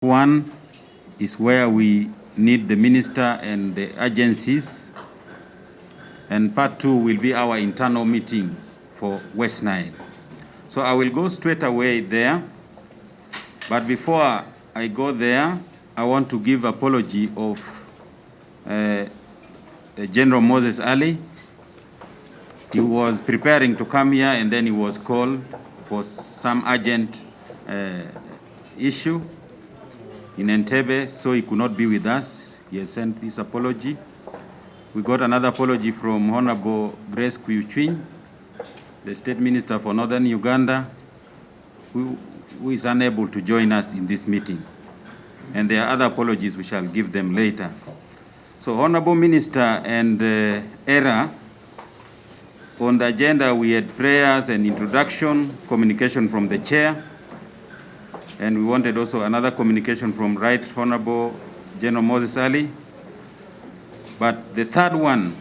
One is where we need the minister and the agencies, and part two will be our internal meeting for Westnile. So I will go straight away there, but before I go there, I want to give apology of General Moses Ali. He was preparing to come here and then he was called for some urgent issue in Entebbe, so he could not be with us. He has sent his apology. We got another apology from Honorable Grace Kuyuchwiny, the State Minister for Northern Uganda, who is unable to join us in this meeting. And there are other apologies, we shall give them later. So, Honorable Minister and ERA, on the agenda we had prayers and introduction, communication from the chair, and we wanted also another communication from Right Honorable General Moses Ali. But the third one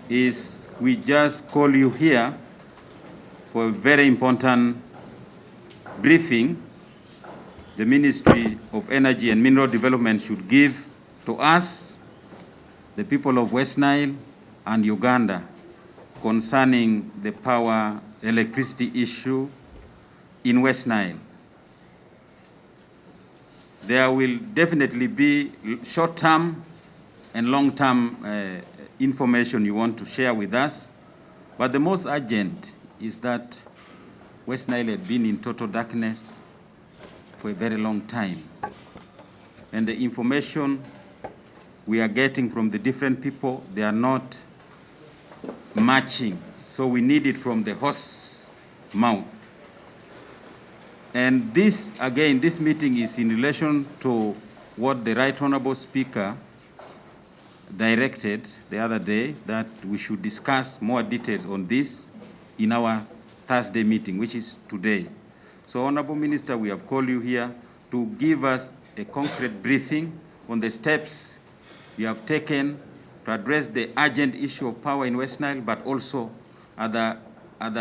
is we just call you here for a very important briefing the Ministry of Energy and Mineral Development should give to us, the people of Westnile and Uganda, concerning the power electricity issue in Westnile. There will definitely be short-term and long-term information you want to share with us, but the most urgent is that Westnile had been in total darkness for a very long time, and the information we are getting from the different people, they are not matching, so we need it from the horse's mouth. And this, again, this meeting is in relation to what the Right Honorable Speaker directed the other day, that we should discuss more details on this in our Thursday meeting, which is today. So, Honorable Minister, we have called you here to give us a concrete briefing on the steps you have taken to address the urgent issue of power in Westnile, but also other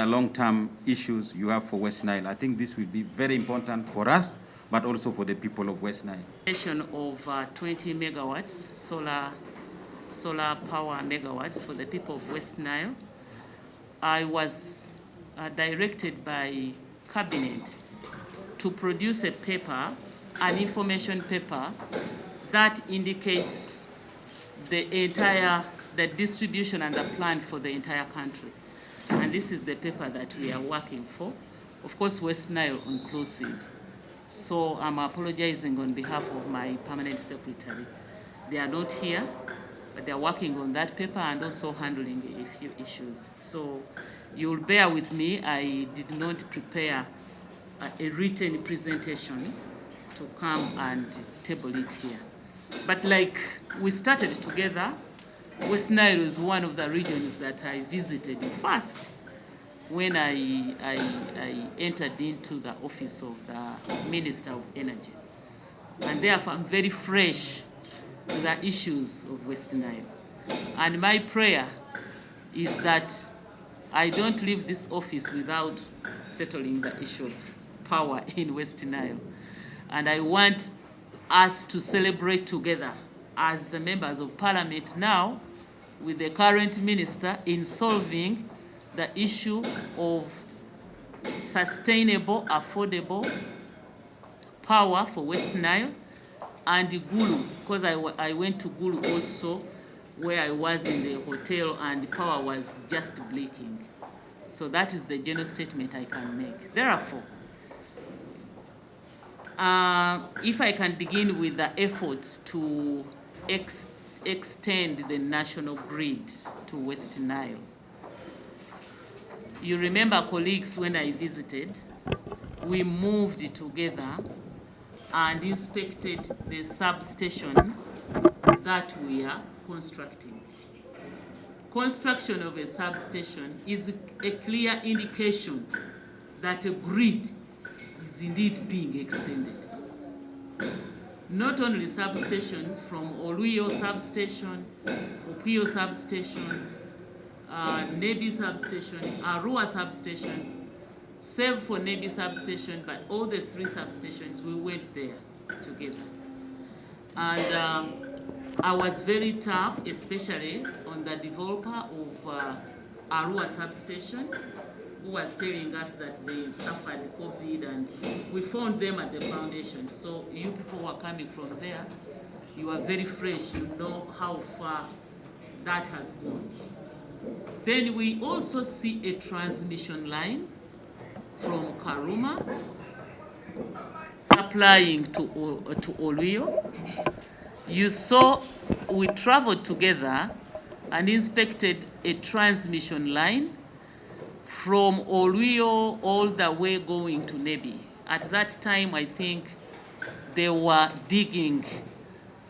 long-term issues you have for Westnile. I think this will be very important for us, but also for the people of Westnile. Of 20 megawatts, solar power megawatts for the people of Westnile. I was directed by Cabinet to produce a paper, an information paper, that indicates the distribution and the plan for the entire country. And this is the paper that we are working for. Of course, Westnile inclusive. So I'm apologizing on behalf of my permanent secretary. They are not here, but they're working on that paper and also handling a few issues. So you'll bear with me. I did not prepare a written presentation to come and table it here. But like we started together, Westnile is one of the regions that I visited first when I entered into the office of the Minister of Energy. And therefore, I'm very fresh to the issues of Westnile. And my prayer is that I don't leave this office without settling the issue of power in Westnile. And I want us to celebrate together as the members of Parliament now with the current minister in solving the issue of sustainable, affordable power for Westnile and Gulu, because I went to Gulu also, where I was in the hotel and the power was just blinking. So that is the general statement I can make. Therefore, if I can begin with the efforts to extend the national grid to Westnile. You remember, colleagues, when I visited, we moved together and inspected the substations that we are constructing. Construction of a substation is a clear indication that a grid is indeed being extended. Not only substations from Oluyo substation, Opio substation, Nebi substation, Arua substation, Save for Nebi substation, but all the three substations, we went there. together. And I was very tough, especially on the developer of Arua substation, who was telling us that they suffered COVID, and we found them at the foundation. So you people who are coming from there, you are very fresh, you know how far that has gone. Then we also see a transmission line from Karuma supplying to Oluyo. You saw we traveled together and inspected a transmission line from Oluyo all the way going to Nebi. At that time, I think they were digging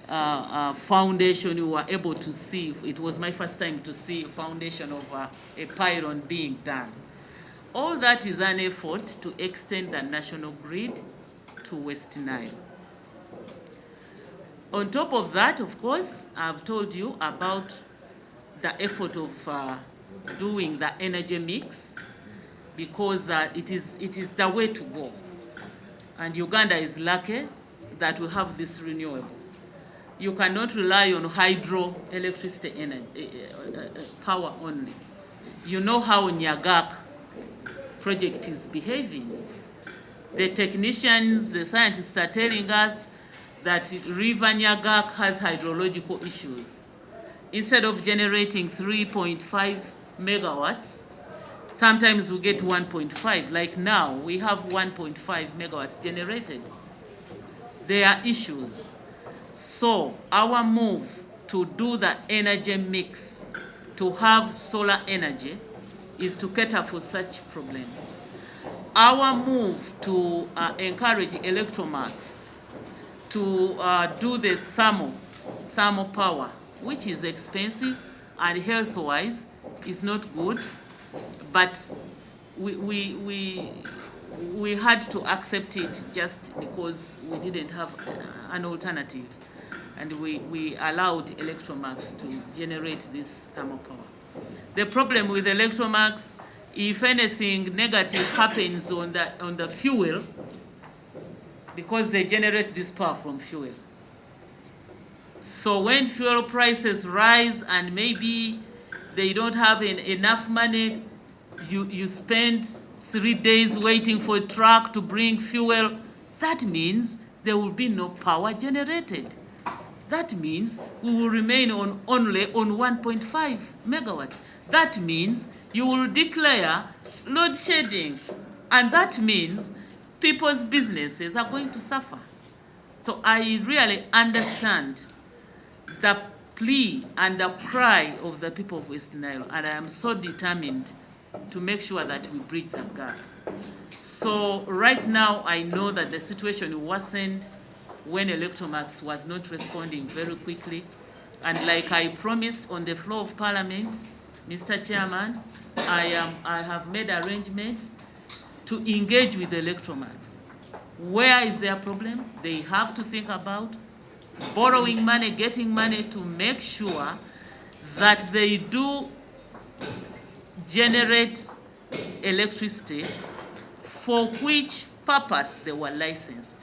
foundation. You were able to see, it was my first time to see foundation of a pylon being done. All that is an effort to extend the national grid to Westnile. On top of that, of course, I've told you about the effort of doing the energy mix, because it is the way to go. And Uganda is lucky that we have this renewable. You cannot rely on hydroelectricity energy, power only. You know how Nyagak project is behaving. The technicians, the scientists are telling us that River Nyagak has hydrological issues. Instead of generating 3.5 megawatts, sometimes we get 1.5. Like now, we have 1.5 megawatts generated. There are issues. So our move to do the energy mix, to have solar energy, is to cater for such problems. Our move to encourage electromax, to do the thermal power, which is expensive and health-wise is not good, but we had to accept it just because we didn't have an alternative, and we allowed Electromax to generate this thermal power. The problem with Electromax, if anything negative happens on the fuel, because they generate this power from fuel. So when fuel prices rise and maybe they don't have enough money, you spend 3 days waiting for a truck to bring fuel. That means there will be no power generated. That means we will remain only on 1.5 megawatts. That means you will declare load shedding, and that means people's businesses are going to suffer. So I really understand the plea and the cry of the people of Westnile, and I am so determined to make sure that we bridge that gap. So right now, I know that the situation worsened when Electromax was not responding very quickly. And like I promised on the floor of Parliament, Mr. Chairman, I have made arrangements to engage with Electromax. Where is their problem? They have to think about borrowing money, getting money to make sure that they do generate electricity for which purpose they were licensed.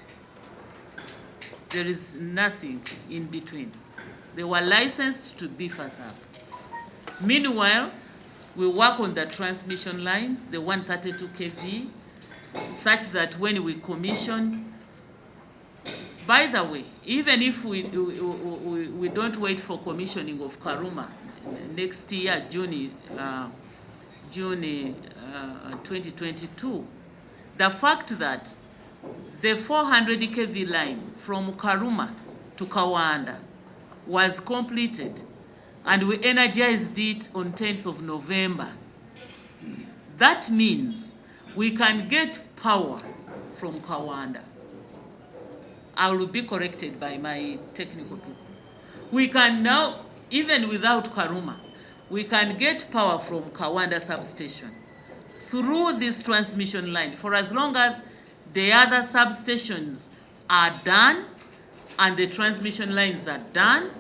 There is nothing in between. They were licensed to beef us up. Meanwhile, we work on the transmission lines, the 132 kV, such that when we commission, by the way, even if we don't wait for commissioning of Karuma next year, June 2022, the fact that the 400 kV line from Karuma to Kawanda was completed and we energized it on 10th of November. That means we can get power from Kawanda. I will be corrected by my technical people. We can now, even without Karuma, we can get power from Kawanda substation through this transmission line for as long as the other substations are done and the transmission lines are done,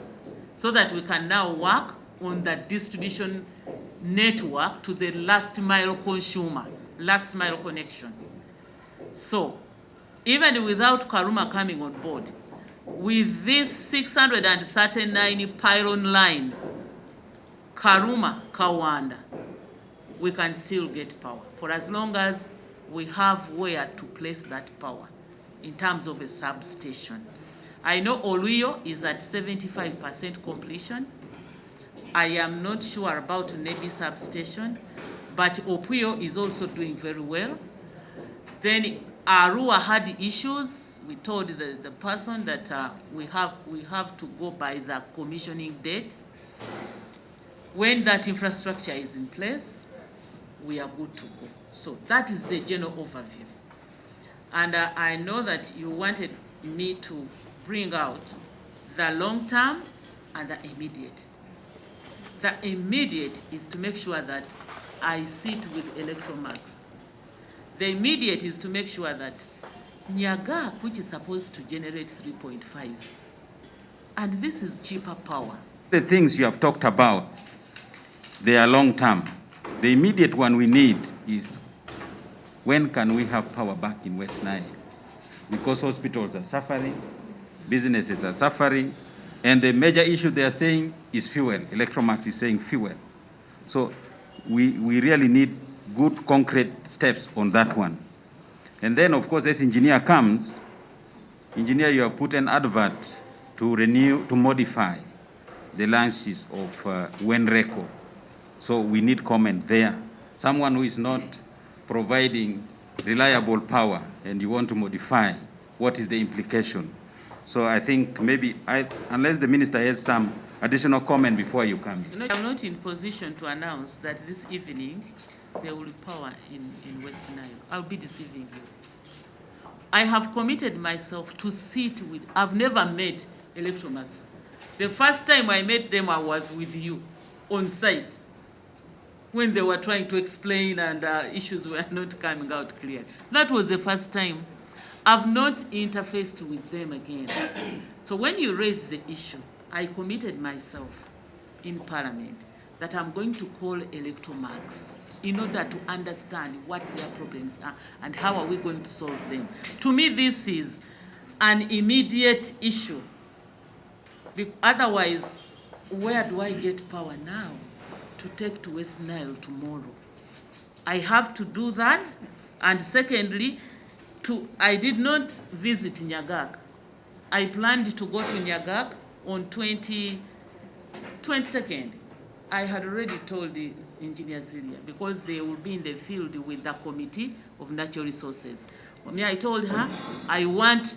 so that we can now work on the distribution network to the last mile consumer, last mile connection. So even without Karuma coming on board, with this 639 pylon line, Karuma, Kawanda, we can still get power for as long as we have where to place that power in terms of a substation. I know Oluyo is at 75% completion. I am not sure about Nebi substation, but Opuyo is also doing very well. Then Arua had issues. We told the person that we have to go by the commissioning date. When that infrastructure is in place, we are good to go. So that is the general overview. And I know that you wanted me to bring out the long term and the immediate. The immediate is to make sure that I sit with Electromax. The immediate is to make sure that Nyagak, which is supposed to generate 3.5, and this is cheaper power. The things you have talked about, they are long term. The immediate one we need is, when can we have power back in Westnile? Because hospitals are suffering, businesses are suffering, and the major issue they are saying is fuel. Electromax is saying fuel. So we really need good concrete steps on that one. And then, of course, as engineer comes, engineer, you have put an advert to renew, to modify the launches of Wenreco. So we need comment there. Someone who is not providing reliable power and you want to modify, what is the implication? So I think maybe, unless the minister has some additional comment before you come. I'm not in position to announce that this evening there will be power in Westnile. I'll be deceiving you. I have committed myself to sit with, I've never met Electromax. The first time I met them, I was with you on site when they were trying to explain and issues were not coming out clear. That was the first time. I've not interfaced with them again. So when you raised the issue, I committed myself in Parliament that I'm going to call Electromax in order to understand what their problems are and how are we going to solve them. To me, this is an immediate issue. Otherwise, where do I get power now to take to Westnile tomorrow? I have to do that. And secondly, I did not visit Nyagak. I planned to go to Nyagak on 22nd. I had already told the engineer Zilia because they will be in the field with the Committee of Natural Resources. I told her, I want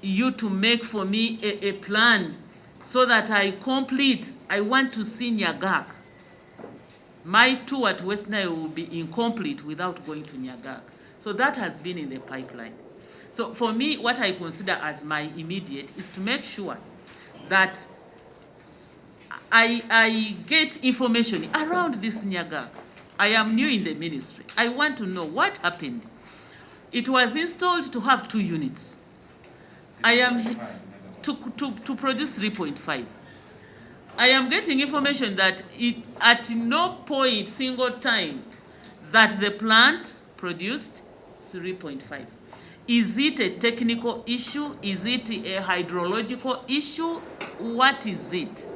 you to make for me a plan so that I want to see Nyagak. My tour at Westnile will be incomplete without going to Nyagak. So that has been in the pipeline. So for me, what I consider as my immediate is to make sure that I get information around this Nyagak. I am new in the ministry. I want to know what happened. It was installed to have 2 units. I am to produce 3.5. I am getting information that at no point, single time, that the plant produced 3.5. Is it a technical issue? Is it a hydrological issue? What is it?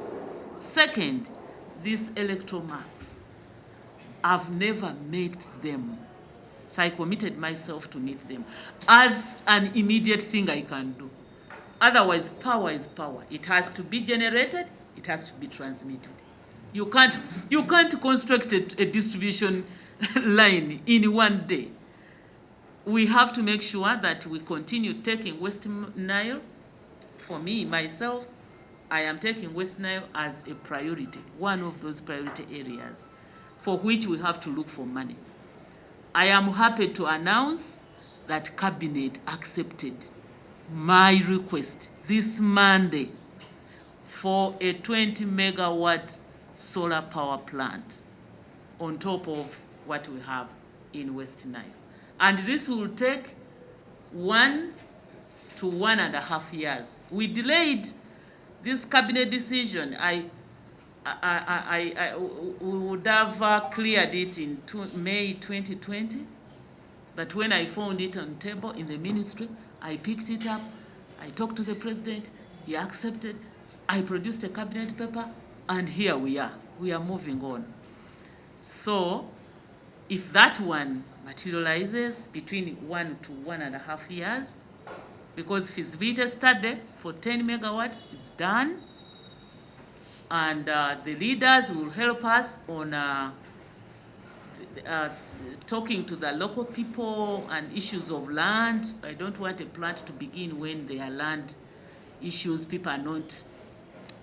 Second, this Electromax, I've never met them. So I committed myself to meet them as an immediate thing I can do. Otherwise, power is power. It has to be generated, it has to be transmitted. You can't construct a distribution line in one day. We have to make sure that we continue taking Westnile. For me, myself, I am taking Westnile as a priority, one of those priority areas for which we have to look for money. I am happy to announce that Cabinet accepted my request this Monday for a 20 megawatt solar power plant on top of what we have in Westnile. And this will take 1 to 1.5 years. We delayed this cabinet decision. We would have cleared it in May 2020. But when I found it on table in the ministry, I picked it up, I talked to the president, he accepted, I produced a cabinet paper, and here we are moving on. So if that one materializes between 1 to 1.5 years, because feasibility study for 10 megawatts is done, and the leaders will help us on talking to the local people and issues of land. I don't want a plant to begin when there are land issues, people are not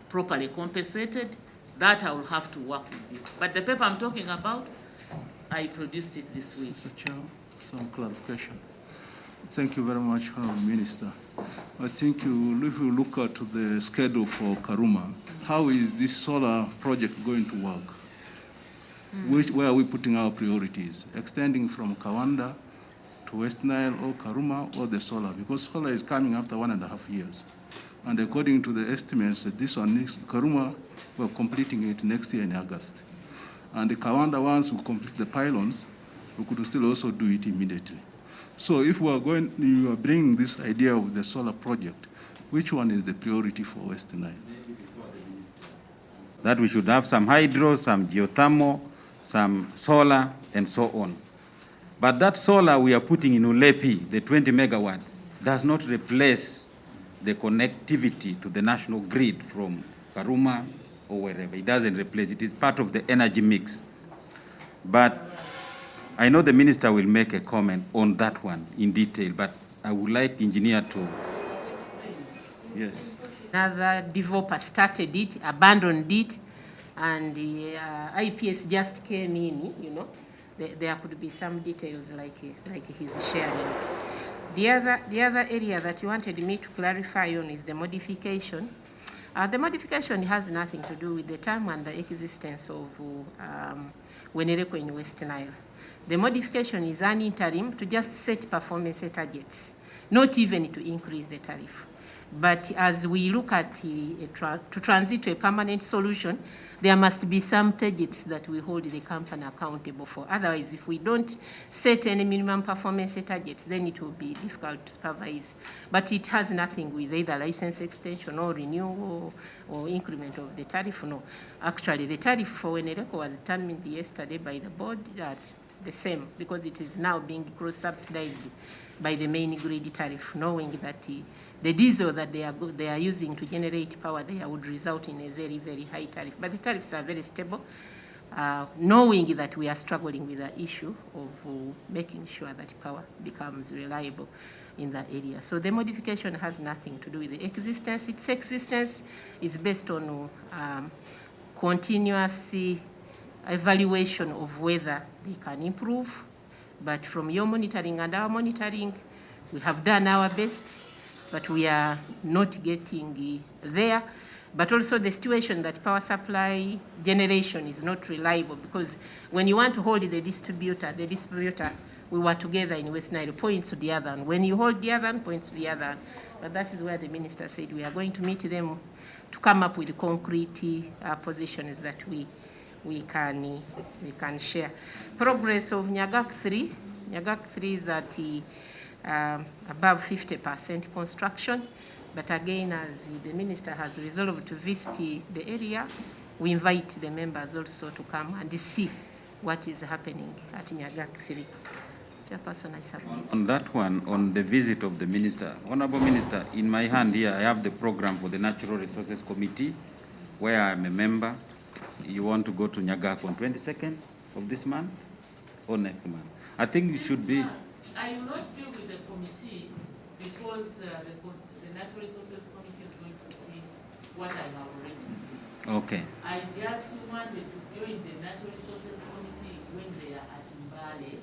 properly compensated. That I will have to work with you. But the paper I'm talking about, I produced it this week. Mr. Chair, some clarification. Thank you very much, Honourable Minister. I think if you look at the schedule for Karuma, how is this solar project going to work? Where are we putting our priorities? Extending from Kawanda to Westnile or Karuma or the solar? Because solar is coming after 1.5 years. And according to the estimates, this one, Karuma, we're completing it next year in August. And the Kawanda, once we complete the pylons, we could still also do it immediately. So if you are bringing this idea of the solar project, which one is the priority for Westnile? That we should have some hydro, some geothermal, some solar, and so on. But that solar we are putting in Ulepi, the 20 megawatts, does not replace the connectivity to the national grid from Karuma or wherever. It doesn't replace. It is part of the energy mix. But I know the minister will make a comment on that one in detail, but I would like engineer to, yes. Another developer started it, abandoned it, and the IPS just came in, you know. There could be some details like he's sharing. The other area that you wanted me to clarify on is the modification. The modification has nothing to do with the term and the existence of Wenereko in West Nile. The modification is an interim to just set performance targets, not even to increase the tariff. But as we look at to transit to a permanent solution, there must be some targets that we hold the company accountable for. Otherwise, if we don't set any minimum performance targets, then it will be difficult to supervise. But it has nothing with either license extension or renewal or increment of the tariff. No, actually, the tariff for Wenereko was determined yesterday by the board at the same, because it is now being cross-subsidized by the main grid tariff, knowing that the diesel that they are using to generate power there would result in a very, very high tariff. But the tariffs are very stable, knowing that we are struggling with the issue of making sure that power becomes reliable in that area. So the modification has nothing to do with the existence. Its existence is based on continuous evaluation of whether they can improve. But from your monitoring and our monitoring, we have done our best, but we are not getting there. But also the situation that power supply generation is not reliable, because when you want to hold the distributor, we were together in West Nile, points to the other, and when you hold the other, points to the other. But that is where the minister said we are going to meet them to come up with concrete positions that we can share. Progress of Nyagak 3. Nyagak 3 is at above 50% construction. But again, as the minister has resolved to visit the area, we invite the members also to come and see what is happening at Nyagak 3. Chairperson, I submit. On that one, on the visit of the minister, Honorable Minister, in my hand here, I have the program for the Natural Resources Committee, where I'm a member. You want to go to Nyagak on 22nd of this month or next month? I think it should be. I will not deal with the committee because the Natural Resources Committee is going to see what I have already seen. Okay. I just wanted to join the Natural Resources Committee when they are at Mbale.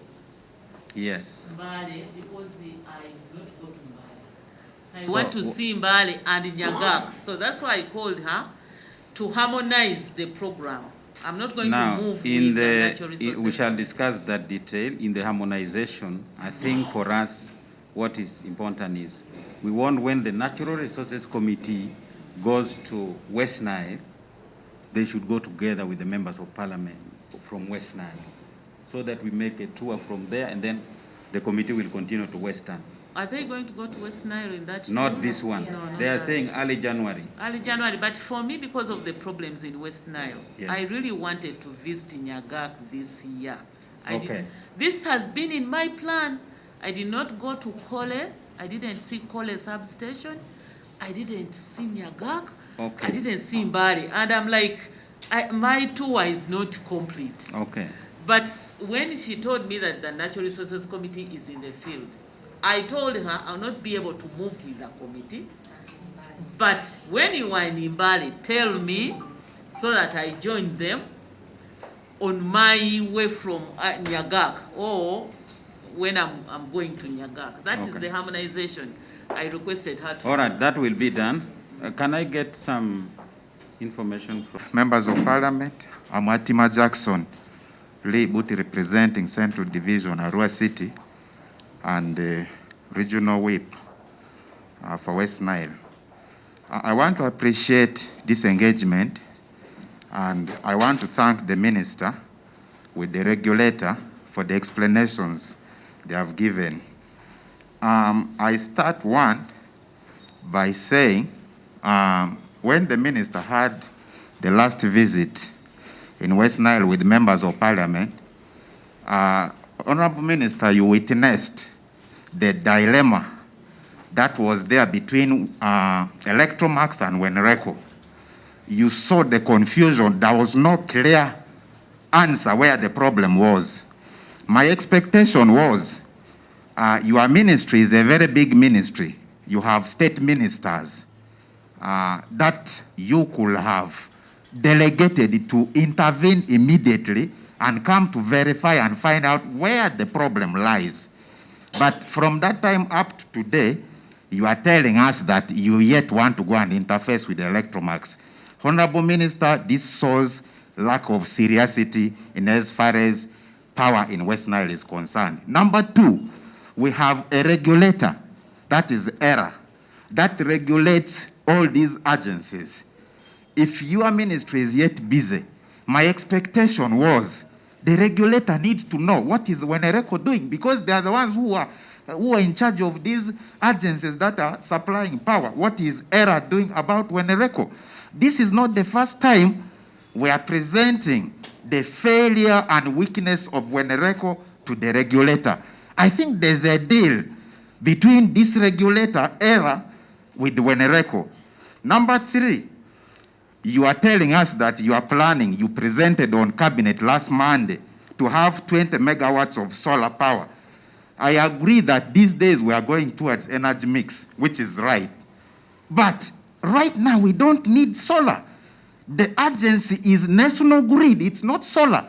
Yes. Mbale, because I do not go to Mbale. I want to see Mbale and Nyagak. So that's why I called her, to harmonize the program. I'm not going to move in with the Natural Resources. We shall discuss that detail in the harmonization. I think for us, what is important is we want, when the Natural Resources Committee goes to West Nile, they should go together with the members of parliament from West Nile, so that we make a tour from there, and then the committee will continue to Western. Are they going to go to Westnile in that Not time? this one. No, They are that. saying early January. Early January, but for me, because of the problems in Westnile, Yes. I really wanted to visit Nyagak this year. Okay. This has been in my plan. I did not go to Kole. I didn't see Kole substation. I didn't see Nyagak. Okay. I didn't see Mbari. And I'm like, my tour is not complete. Okay. But when she told me that the Natural Resources Committee is in the field, I told her I'll not be able to move with the committee. But when you are in Imbali, tell me so that I join them on my way from Nyagak, or when I'm going to Nyagak. That is Okay. the harmonization I requested her to. All right, that will be done. Can I get some information from Members of Parliament, I'm Atima Jackson, Lee Buti representing Central Division, Arua City, and Regional Whip for West Nile. I want to appreciate this engagement, and I want to thank the Minister with the regulator for the explanations they have given. I start one by saying, when the Minister had the last visit in West Nile with members of Parliament, Honorable Minister, you witnessed the dilemma that was there between Electromax and Wenreco. You saw the confusion. There was no clear answer where the problem was. My expectation was your ministry is a very big ministry. You have state ministers that you could have delegated to intervene immediately and come to verify and find out where the problem lies. But from that time up to today, you are telling us that you yet want to go and interface with the Electromax. Honorable Minister, this shows lack of seriousness in as far as power in West Nile is concerned. Number two, we have a regulator, that is ERA, that regulates all these agencies. If your ministry is yet busy, my expectation was the regulator needs to know what is Wenereko doing, because they are the ones who are in charge of these agencies that are supplying power. What is ERA doing about Wenereko? This is not the first time we are presenting the failure and weakness of Wenereko to the regulator. I think there's a deal between this regulator, ERA, with Wenereko. Number three, you are telling us that you are planning, you presented on cabinet last Monday, to have 20 megawatts of solar power. I agree that these days we are going towards energy mix, which is right. But right now we don't need solar. The agency is national grid, it's not solar.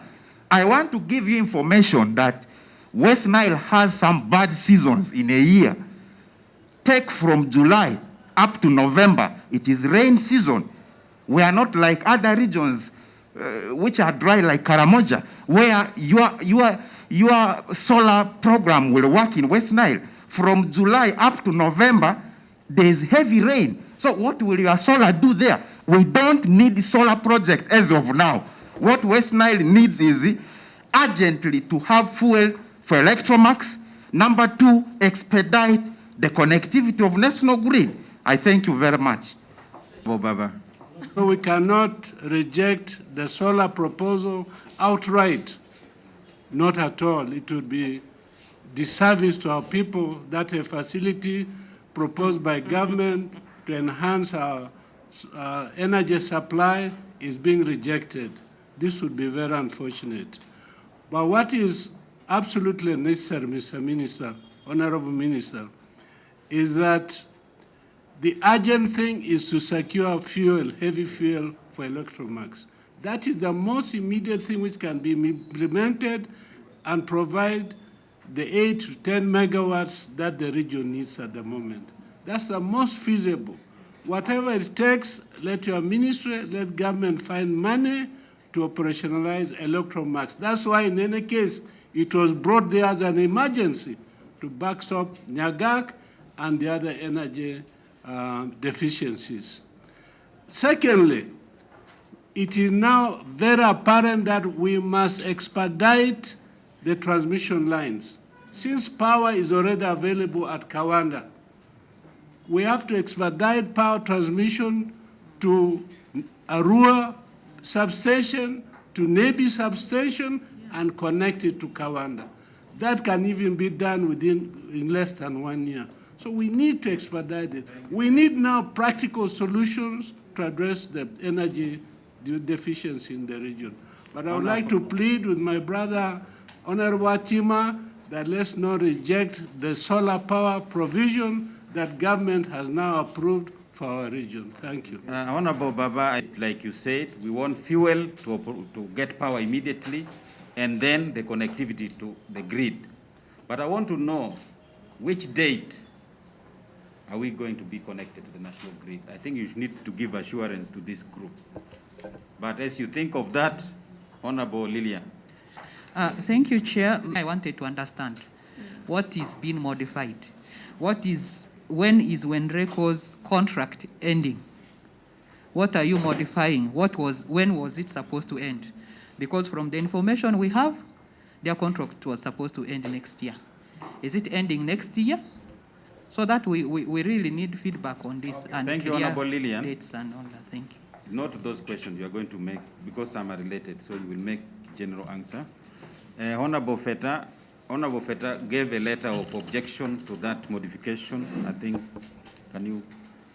I want to give you information that West Nile has some bad seasons in a year. Take from July up to November, it is rain season. We are not like other regions which are dry like Karamoja, where your solar program will work in West Nile. From July up to November, there is heavy rain. So what will your solar do there? We don't need solar project as of now. What West Nile needs is urgently to have fuel for Electromax. Number two, expedite the connectivity of national grid. I thank you very much. Baba? So we cannot reject the solar proposal outright. Not at all. It would be disservice to our people that a facility proposed by government to enhance our energy supply is being rejected. This would be very unfortunate. But what is absolutely necessary, Mr. Minister, Honorable Minister, is that the urgent thing is to secure fuel, heavy fuel for Electromax. That is the most immediate thing which can be implemented and provide the 8 to 10 megawatts that the region needs at the moment. That's the most feasible. Whatever it takes, let your ministry, let government find money to operationalize Electromax. That's why, in any case, it was brought there as an emergency to backstop Nyagak and the other energy deficiencies. Secondly, it is now very apparent that we must expedite the transmission lines. since power is already available at Kawanda, we have to expedite power transmission to Arua substation, to Nebi substation, and connect it to Kawanda. That can even be done in less than 1 year. So we need to expedite it. We need now practical solutions to address the energy deficiency in the region. But I would like to plead with my brother, Honorable Atima, that let's not reject the solar power provision that government has now approved for our region. Thank you. Honorable Baba, like you said, we want fuel to get power immediately, and then the connectivity to the grid. But I want to know which date are we going to be connected to the national grid? I think you need to give assurance to this group. But as you think of that, Honorable Lillian. Thank you, Chair. I wanted to understand what is being modified. When is Wenreco's contract ending? What are you modifying? When was it supposed to end? Because from the information we have, their contract was supposed to end next year. Is it ending next year? So that we really need feedback on this and Thank you, Honorable Lillian. dates and all that. Thank you. Not those questions you are going to make, because some are related, so you will make general answer. Honorable Feta gave a letter of objection to that modification. I think, can you?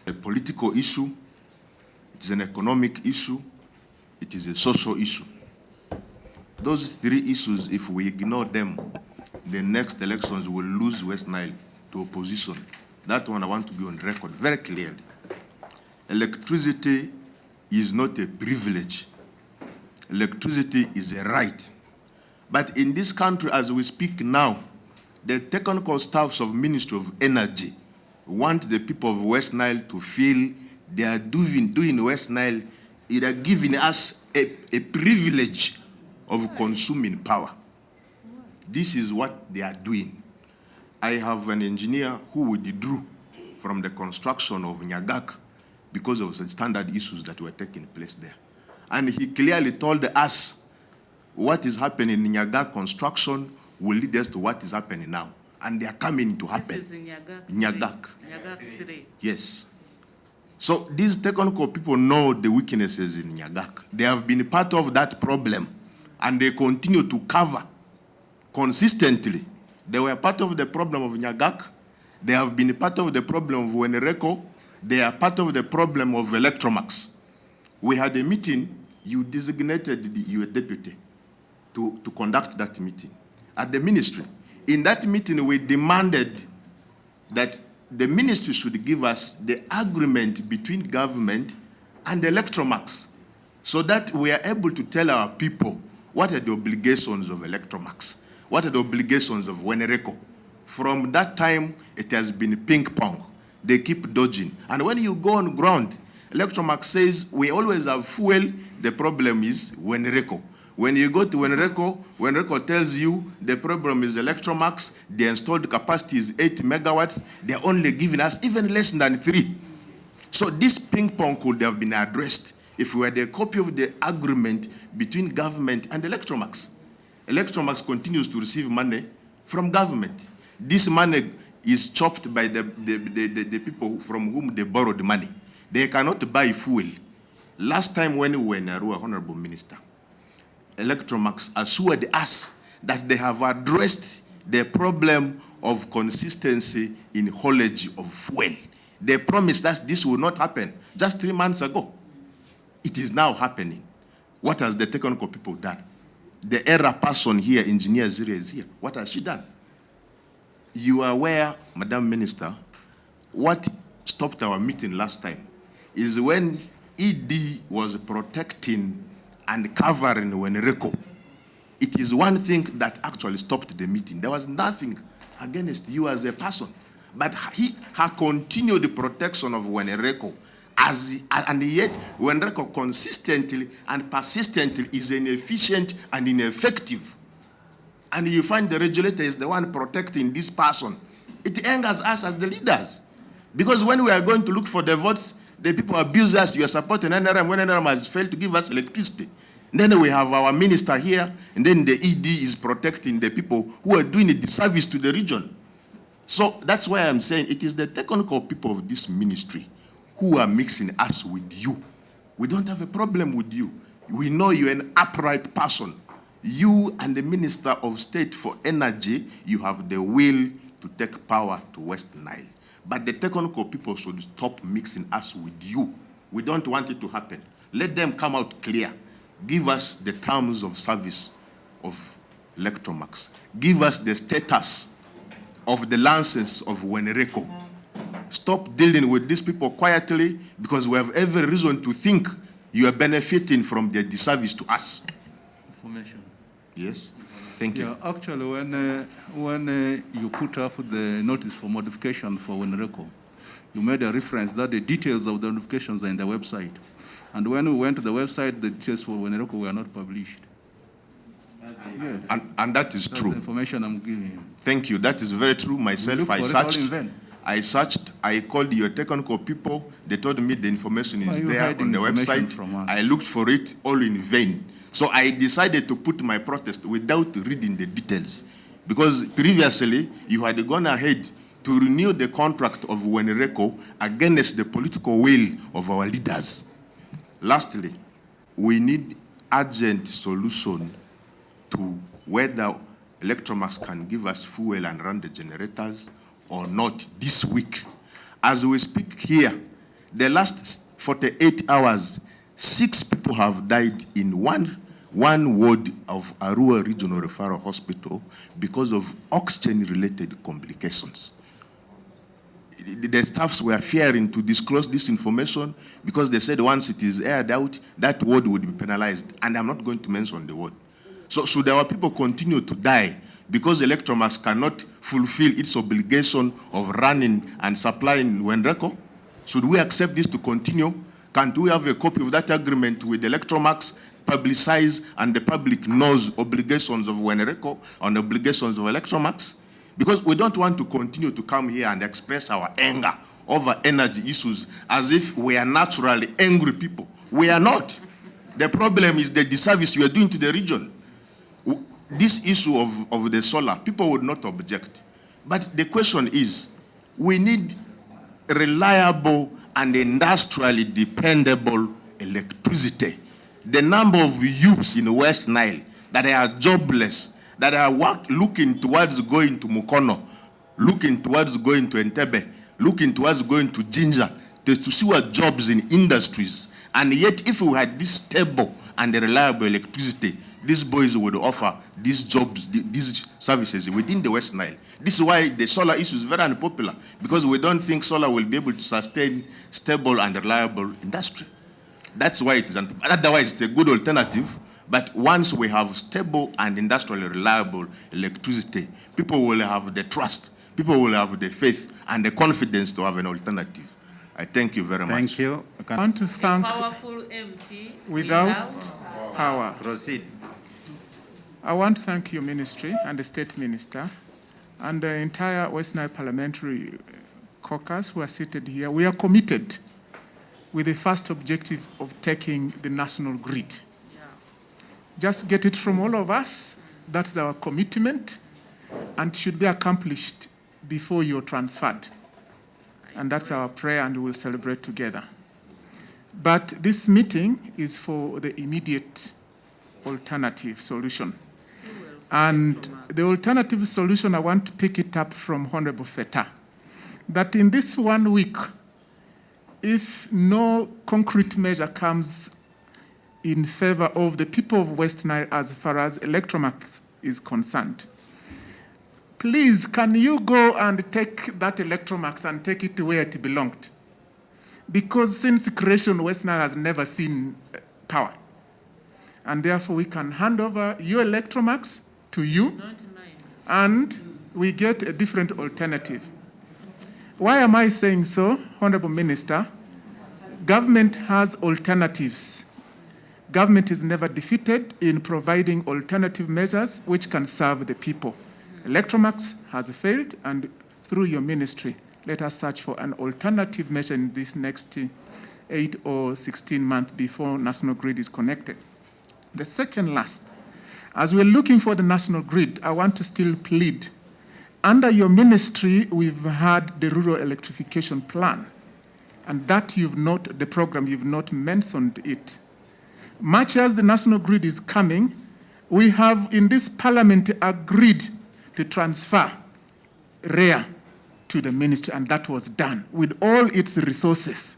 A political issue, it is an economic issue, it is a social issue. Those three issues, if we ignore them, the next elections will lose Westnile to opposition. That one I want to be on record very clearly. Electricity is not a privilege. Electricity is a right. But in this country, as we speak now, the technical staffs of Ministry of Energy want the people of Westnile to feel they are doing Westnile, it are giving us a privilege of consuming power. This is what they are doing. I have an engineer who withdrew from the construction of Nyagak because of the standard issues that were taking place there. And he clearly told us what is happening in Nyagak construction will lead us to what is happening now. And they are coming to happen. This is in Nyagak. Nyagak 3. Yes. So these technical people know the weaknesses in Nyagak. They have been part of that problem, and they continue to cover consistently. They were part of the problem of Nyagak. They have been part of the problem of Wenreco. They are part of the problem of Electromax. We had a meeting. You designated your deputy to conduct that meeting at the ministry. In that meeting, we demanded that the ministry should give us the agreement between government and Electromax so that we are able to tell our people what are the obligations of Electromax, what are the obligations of Wenreco. From that time, it has been ping pong. They keep dodging. And when you go on ground, Electromax says we always have fuel. The problem is Wenreco. When you go to Wenreco tells you the problem is Electromax. The installed capacity is 8 megawatts. They're only giving us even less than 3. So this ping pong could have been addressed if we had a copy of the agreement between government and Electromax. Electromax continues to receive money from government. This money is chopped by the people from whom they borrowed money. They cannot buy fuel. Last time when we were in Arua, Honorable Minister, Electromax assured us that they have addressed the problem of consistency in haulage of fuel. They promised us this will not happen just 3 months ago. It is now happening. What has the technical people done? The error person here, Engineer Zire, is here. What has she done? You are aware, Madam Minister, what stopped our meeting last time is when ED was protecting and covering Wenreco. It is one thing that actually stopped the meeting. There was nothing against you as a person, but he continued the protection of Wenreco, and yet Wenreco consistently and persistently is inefficient and ineffective. And you find the regulator is the one protecting this person. It angers us as the leaders. Because when we are going to look for the votes, the people abuse us. You are supporting NRM when NRM has failed to give us electricity. Then we have our minister here, and then the ED is protecting the people who are doing a disservice to the region. So that's why I'm saying it is the technical people of this ministry who are mixing us with you. We don't have a problem with you. We know you're an upright person. You and the Minister of State for Energy, you have the will to take power to West Nile. But the technical people should stop mixing us with you. We don't want it to happen. Let them come out clear. Give us the terms of service of Electromax. Give us the status of the license of Wenereko. Stop dealing with these people quietly, because we have every reason to think you are benefiting from their disservice to us. Information. Yes? Thank you. Yeah, actually, when you put up the notice for modification for Wenereko, you made a reference that the details of the notifications are in the website. And when we went to the website, the details for Wenereko were not published. Yes. And that is That's true. the information I'm giving you. Thank you. That is very true. Myself, I searched, I called your technical people. They told me the information is there on the website. I looked for it all in vain. So I decided to put my protest without reading the details. Because previously, you had gone ahead to renew the contract of Wenereko against the political will of our leaders. Lastly, we need urgent solution to whether Electromax can give us fuel and run the generators or not this week. As we speak here, the last 48 hours, 6 people have died in one ward of Arua Regional Referral Hospital because of oxygen-related complications. The staffs were fearing to disclose this information because they said once it is aired out, that ward would be penalized. And I'm not going to mention the word. So should our people continue to die because Electromax cannot fulfill its obligation of running and supplying Wenereko? Should we accept this to continue? Can't we have a copy of that agreement with Electromax, publicize, and the public knows obligations of Wenereko and obligations of Electromax? Because we don't want to continue to come here and express our anger over energy issues as if we are naturally angry people. We are not. The problem is the disservice we are doing to the region. This issue of the solar, people would not object. But the question is, we need reliable and industrially dependable electricity. The number of youths in West Nile that are jobless, that are looking towards going to Mukono, looking towards going to Entebbe, looking towards going to Jinja, to see what jobs in industries. And yet, if we had this stable and reliable electricity, these boys would offer these jobs, these services within the West Nile. This is why the solar issue is very unpopular, because we don't think solar will be able to sustain stable and reliable industry. That's why it is unpopular. Otherwise, it's a good alternative. But once we have stable and industrially reliable electricity, people will have the trust, people will have the faith and the confidence to have an alternative. I thank you very much. Thank you. I want to thank Powerful MP without power. Proceed. I want to thank your ministry and the state minister and the entire West Nile parliamentary caucus who are seated here. We are committed with the first objective of taking the national grid. Just get it from all of us. That's our commitment and should be accomplished before you're transferred. And that's our prayer, and we will celebrate together. But this meeting is for the immediate alternative solution. And the alternative solution, I want to pick it up from Honorable Feta, that in this 1 week, if no concrete measure comes in favor of the people of West Nile as far as Electromax is concerned, please, can you go and take that Electromax and take it to where it belonged? Because since creation, West Nile has never seen power. And therefore, we can hand over your Electromax to you, and we get a different alternative. Why am I saying so, Honorable Minister? Government has alternatives. Government is never defeated in providing alternative measures which can serve the people. Electromax has failed, and through your ministry, let us search for an alternative measure in this next 8 or 16 months before National Grid is connected. The second last, as we're looking for the national grid, I want to still plead. Under your ministry, we've had the rural electrification plan, and that the program, you've not mentioned it. Much as the national grid is coming, we have in this parliament agreed to transfer REA to the ministry, and that was done with all its resources.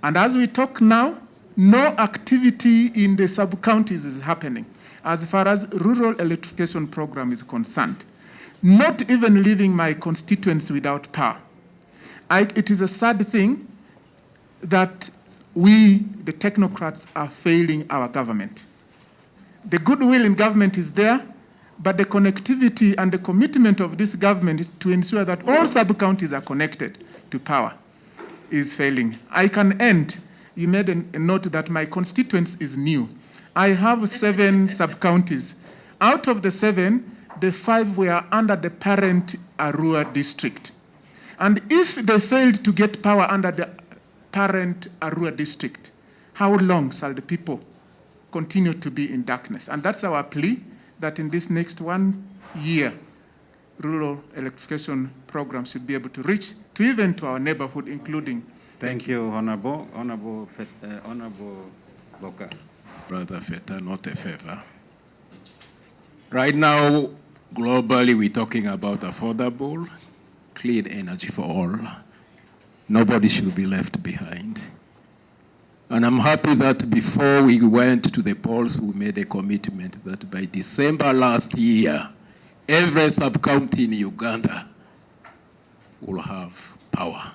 And as we talk now, no activity in the sub-counties is happening as far as rural electrification program is concerned. Not even leaving my constituents without power. It is a sad thing that we, the technocrats, are failing our government. The goodwill in government is there, but the connectivity and the commitment of this government is to ensure that all sub-counties are connected to power is failing. I can end. You made a note that my constituency is new. I have 7 sub-counties. Out of the 7, the 5 were under the parent Arua district. And if they failed to get power under the parent Arua district, how long shall the people continue to be in darkness? And that's our plea, that in this next 1 year, rural electrification program should be able to reach to even to our neighborhood, including. Thank you, Honorable Boka. Brother Feta, not a favor. Right now, globally, we're talking about affordable, clean energy for all. Nobody should be left behind. And I'm happy that before we went to the polls, we made a commitment that by December last year, every sub-county in Uganda will have power.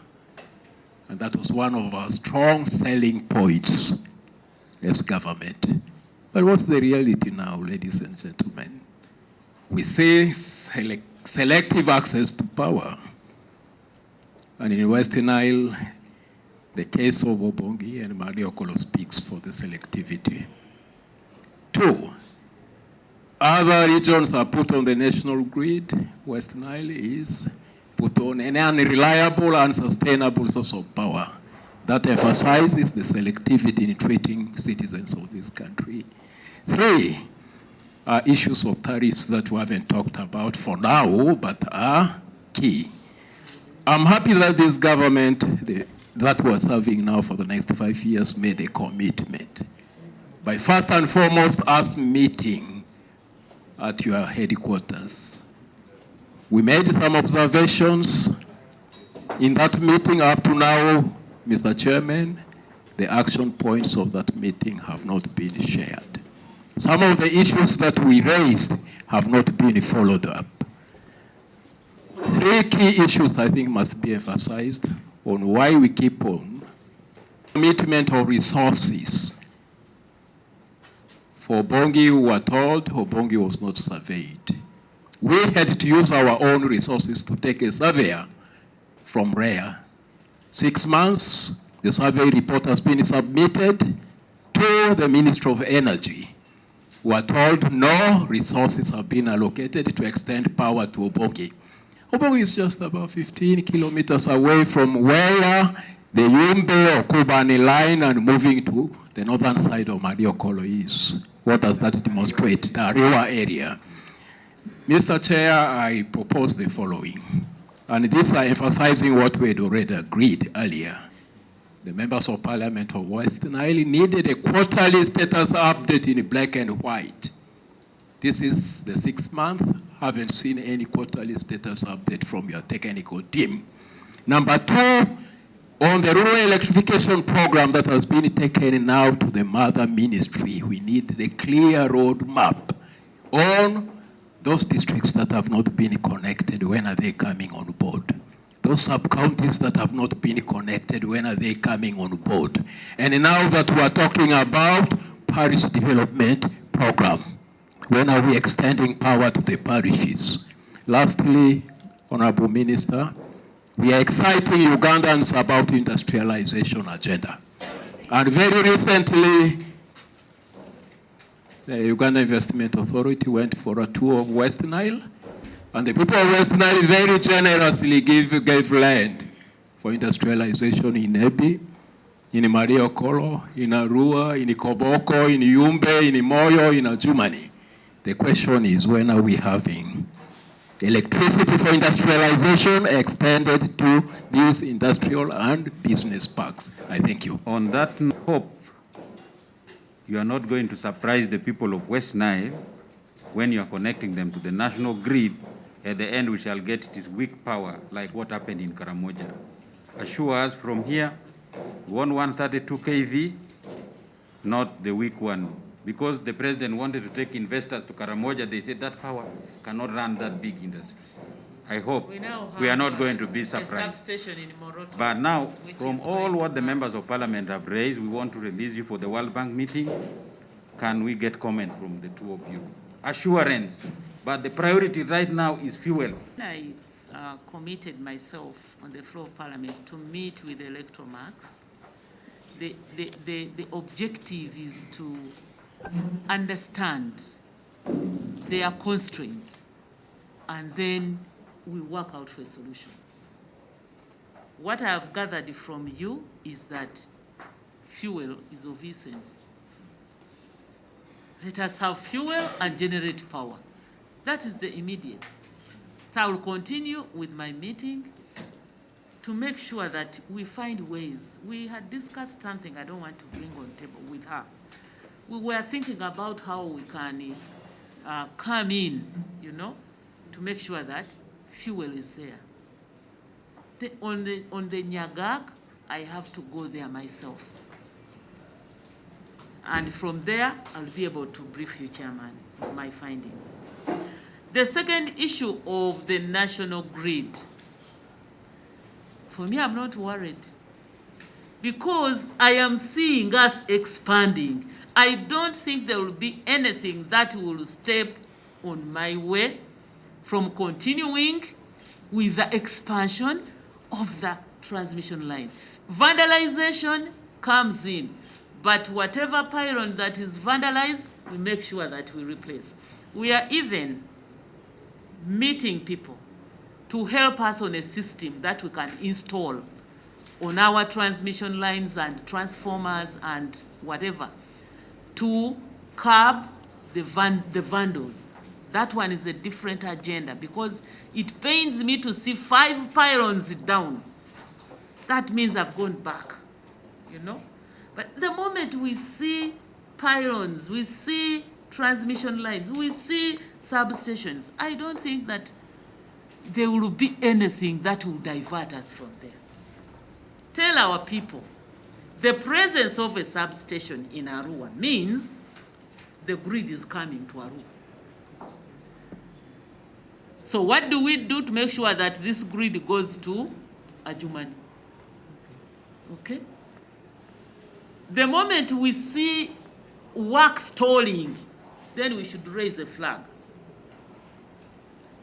And that was one of our strong selling points as government. But what's the reality now, ladies and gentlemen? We say selective access to power. And in Westnile, the case of Obongi and Mariokolo speaks for the selectivity. 2, other regions are put on the national grid. Westnile is put on an unreliable and unsustainable source of power that emphasizes the selectivity in treating citizens of this country. 3 are issues of tariffs that we haven't talked about for now, but are key. I'm happy that this government that we're serving now for the next 5 years made a commitment by first and foremost us meeting at your headquarters. We made some observations in that meeting. Up to now, Mr. Chairman, the action points of that meeting have not been shared. Some of the issues that we raised have not been followed up. 3 key issues I think must be emphasized on why we keep on. Commitment of resources. For Obongi, we were told Obongi was not surveyed. We had to use our own resources to take a surveyor from REA. 6 months, the survey report has been submitted to the Ministry of Energy. We are told no resources have been allocated to extend power to Obongi. Obongi is just about 15 kilometers away from where the Yumbe or Kubani line and moving to the northern side of Mariokolo is. What does that demonstrate? The Ariwa area. Mr. Chair, I propose the following, and these are emphasizing what we had already agreed earlier. The members of Parliament of Westnile needed a quarterly status update in black and white. This is the 6th month. Haven't seen any quarterly status update from your technical team. Number 2, on the rural electrification program that has been taken now to the mother ministry, we need the clear roadmap on those districts that have not been connected. When are they coming on board? Those sub-counties that have not been connected, when are they coming on board? And now that we are talking about parish development program, when are we extending power to the parishes? Lastly, Honorable Minister, we are exciting Ugandans about industrialization agenda. And very recently, the Uganda Investment Authority went for a tour of Westnile, and the people of Westnile very generously gave land for industrialization in Ebi, in Mariokolo, in Arua, in Koboko, in Yumbe, in Moyo, in Ajumani. The question is, when are we having electricity for industrialization extended to these industrial and business parks? I thank you. On that hope, you are not going to surprise the people of Westnile when you are connecting them to the national grid. At the end, we shall get this weak power like what happened in Karamoja. Assure us from here, we want 132 kV, not the weak one. Because the president wanted to take investors to Karamoja, they said that power cannot run that big industry. I hope we are not going to be surprised. Substation in Moroto, but now, from all what the members of parliament have raised, we want to release you for the World Bank meeting. Can we get comments from the two of you? Assurance, but the priority right now is fuel. I committed myself on the floor of parliament to meet with the Electromax. The objective is to understand their constraints, and then we work out for a solution. What I have gathered from you is that fuel is of essence. Let us have fuel and generate power. That is the immediate. So I will continue with my meeting to make sure that we find ways. We had discussed something I don't want to bring on table with her. We were thinking about how we can come in, to make sure that fuel is there. On the Nyagag, I have to go there myself. And from there, I'll be able to brief you, Chairman, of my findings. The second issue of the national grid, for me, I'm not worried, because I am seeing us expanding. I don't think there will be anything that will step on my way from continuing with the expansion of the transmission line. Vandalization comes in, but whatever pylon that is vandalized, we make sure that we replace. We are even meeting people to help us on a system that we can install on our transmission lines and transformers and whatever, to curb the vandals. That one is a different agenda, because it pains me to see 5 pylons down. That means I've gone back, But the moment we see pylons, we see transmission lines, we see substations, I don't think that there will be anything that will divert us from there. Tell our people, the presence of a substation in Arua means the grid is coming to Arua. So what do we do to make sure that this grid goes to Ajumani? Okay? The moment we see work stalling, then we should raise a flag.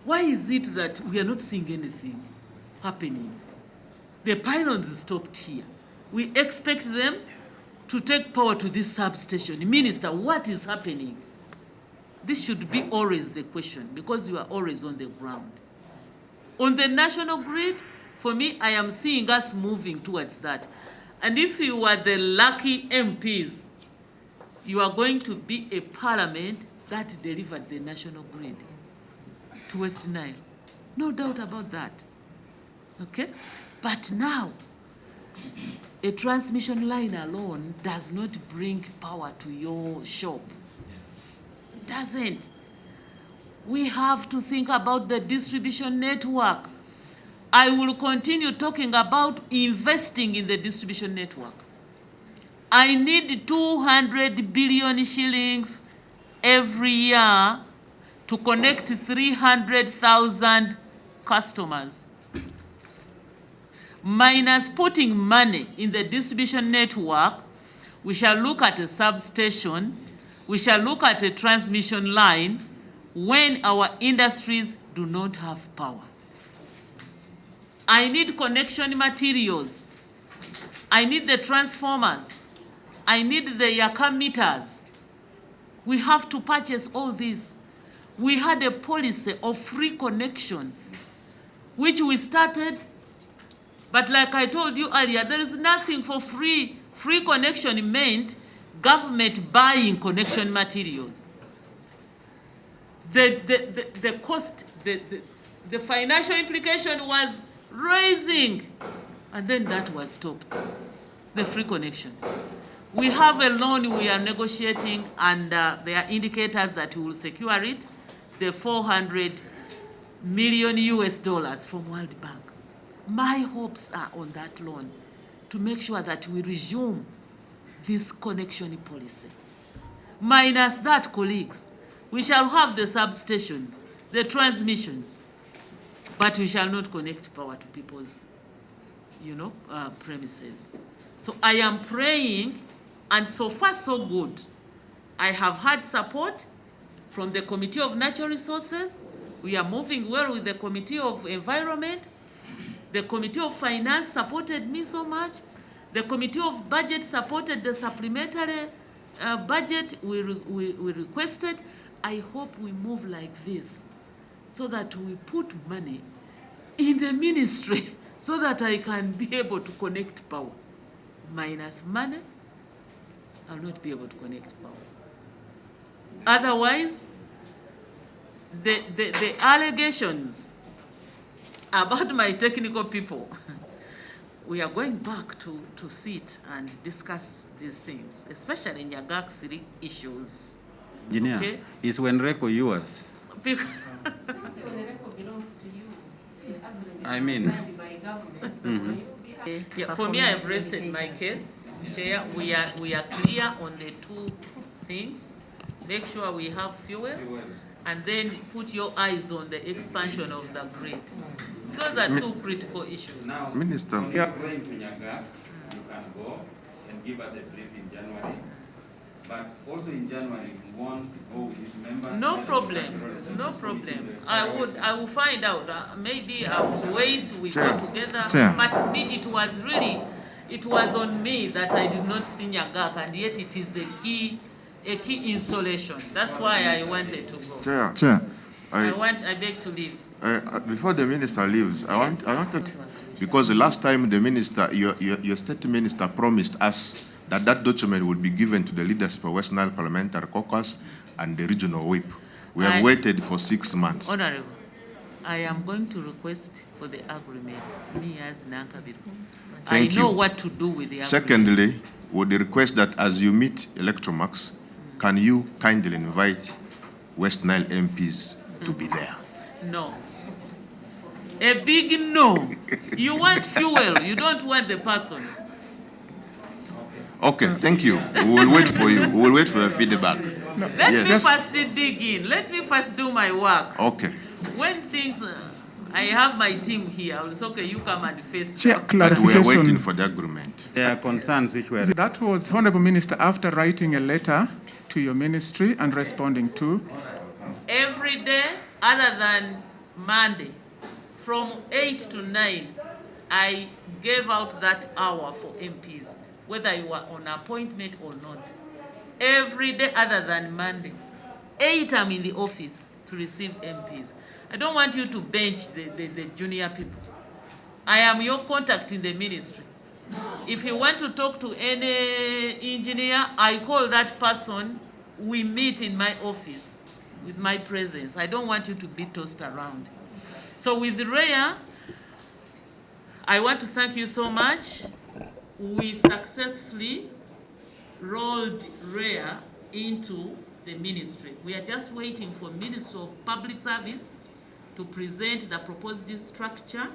Why is it that we are not seeing anything happening? The pylons stopped here. We expect them to take power to this substation. Minister, what is happening? This should be always the question, because you are always on the ground. On the national grid, for me, I am seeing us moving towards that. And if you are the lucky MPs, you are going to be a parliament that delivered the national grid to Westnile. No doubt about that. Okay? But now, a transmission line alone does not bring power to your shop. It doesn't. We have to think about the distribution network. I will continue talking about investing in the distribution network. I need 200 billion shillings every year to connect 300,000 customers. Minus putting money in the distribution network, we shall look at a substation, we shall look at a transmission line when our industries do not have power. I need connection materials. I need the transformers. I need the Yaka meters. We have to purchase all this. We had a policy of free connection, which we started, but like I told you earlier, there is nothing for free Free connection meant government buying connection materials. The cost, the financial implication was rising, and then that was stopped, the free connection. We have a loan we are negotiating, and there are indicators that we will secure it, the 400 million US dollars from World Bank. My hopes are on that loan to make sure that we resume this connection policy. Minus that, colleagues, we shall have the substations, the transmissions, but we shall not connect power to people's, premises. So I am praying, and so far so good. I have had support from the Committee of Natural Resources. We are moving well with the Committee of Environment. The Committee of Finance supported me so much. The Committee of Budget supported the supplementary budget we requested. I hope we move like this so that we put money in the ministry so that I can be able to connect power. Minus money, I'll not be able to connect power. Otherwise, the allegations about my technical people, we are going back to sit and discuss these things, especially in Nyagak 3 issues. Engineer, Okay? is Wenreco yours? Because I mean, yeah, for me, I've rested my case. Chair, we are clear on the two things. Make sure we have fuel, and then put your eyes on the expansion of the grid. Those are two critical issues. now, Minister. when you're going to Nyagak, you can go and give us a brief in January. But also in January, we want to go with members. No problem, no problem. I will find out. Maybe I will wait, we Chair. go together. Chair. But me, it was on me that I did not see Nyagak, and yet it is a key installation. That's why I wanted to go. Chair. I beg to leave. Before the minister leaves, I wanted, because the last time the minister, your state minister promised us that document would be given to the leaders for Westnile Parliamentary Caucus and the regional whip. We have waited for 6 months. Honorable, I am going to request for the agreements, me as Nankabiru. I know what to do with the agreements. Secondly, would request that as you meet Electromax, can you kindly invite Westnile MPs to be there? No. A big no. You want fuel, you don't want the person. Okay, thank you. We will wait for you. We will wait for your feedback. Let me first dig in. Let me first do my work. Okay. When things, I have my team here. It's okay, you come and face Chair, them. But we are waiting clarification. for the agreement. there are concerns which were That was, Honorable Minister, after writing a letter to your ministry and responding to. Every day, other than Monday, from 8 to 9, I gave out that hour for MPs, whether you were on appointment or not. Every day other than Monday. 8 I'm in the office to receive MPs. I don't want you to bench the junior people. I am your contact in the ministry. If you want to talk to any engineer, I call that person. We meet in my office with my presence. I don't want you to be tossed around. So with Rhea, I want to thank you so much. We successfully rolled Rhea into the ministry. We are just waiting for Minister of Public Service to present the proposed structure,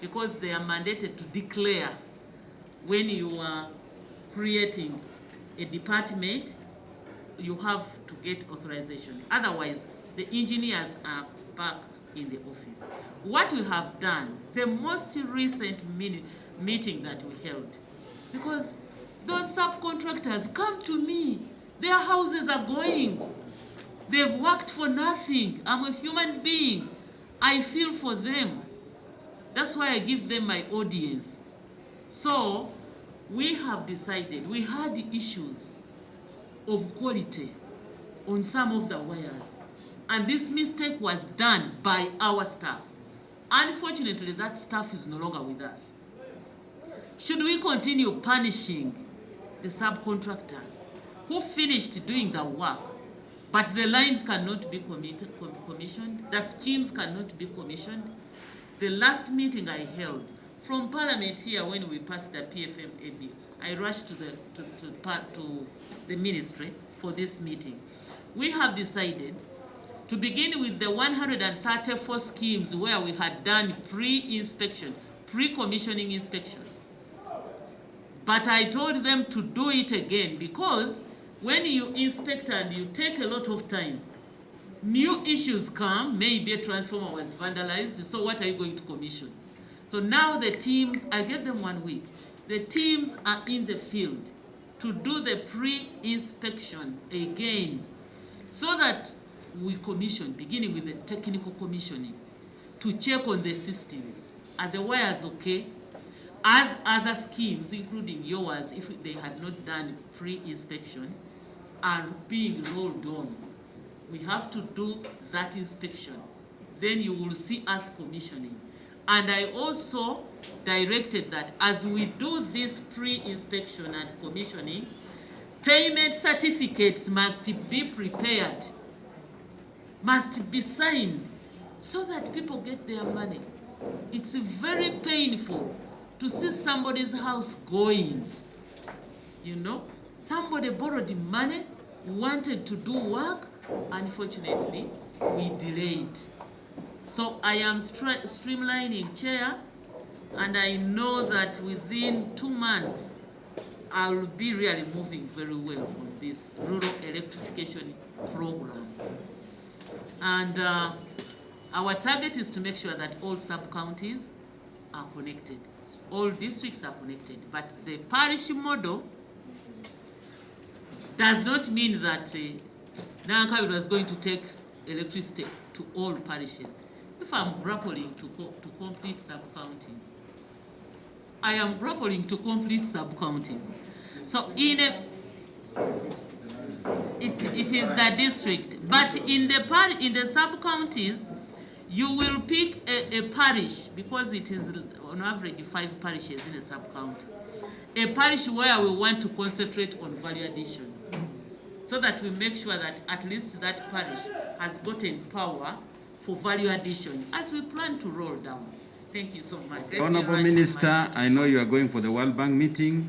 because they are mandated to declare when you are creating a department, you have to get authorization. Otherwise, the engineers are back in the office. What we have done, the most recent meeting that we held, because those subcontractors come to me, their houses are going. They've worked for nothing. I'm a human being. I feel for them. That's why I give them my audience. So we have decided, we had issues of quality on some of the wires. And this mistake was done by our staff. Unfortunately, that staff is no longer with us. Should we continue punishing the subcontractors who finished doing the work, but the lines cannot be commissioned, the schemes cannot be commissioned. The last meeting I held from Parliament here when we passed the PFMA, I rushed to the ministry for this meeting. We have decided to begin with the 134 schemes where we had done pre-inspection, pre-commissioning inspection. But I told them to do it again because when you inspect and you take a lot of time, new issues come, maybe a transformer was vandalized, so what are you going to commission? So now the teams, I gave them 1 week. The teams are in the field to do the pre-inspection again so that we commission, beginning with the technical commissioning, to check on the systems. Are the wires okay? As other schemes, including yours, if they had not done pre-inspection, are being rolled on. We have to do that inspection. Then you will see us commissioning. And I also directed that as we do this pre-inspection and commissioning, payment certificates must be prepared, must be signed, so that people get their money. It's very painful to see somebody's house going, you know. Somebody borrowed money, wanted to do work, unfortunately, we delayed. So I am streamlining, Chair, and I know that within 2 months, I will be really moving very well on this rural electrification program. And our target is to make sure that all sub-counties are connected. All districts are connected. But the parish model does not mean that Nankabit was going to take electricity to all parishes. If I'm grappling to complete sub-counties, I am grappling to complete sub-counties. So in a, it is the district, but in the sub-counties, you will pick a parish, because it is on average 5 parishes in a sub-county. A parish where we want to concentrate on value addition, so that we make sure that at least that parish has gotten power for value addition as we plan to roll down. Thank you so much. Honorable Minister, I know you are going for the World Bank meeting.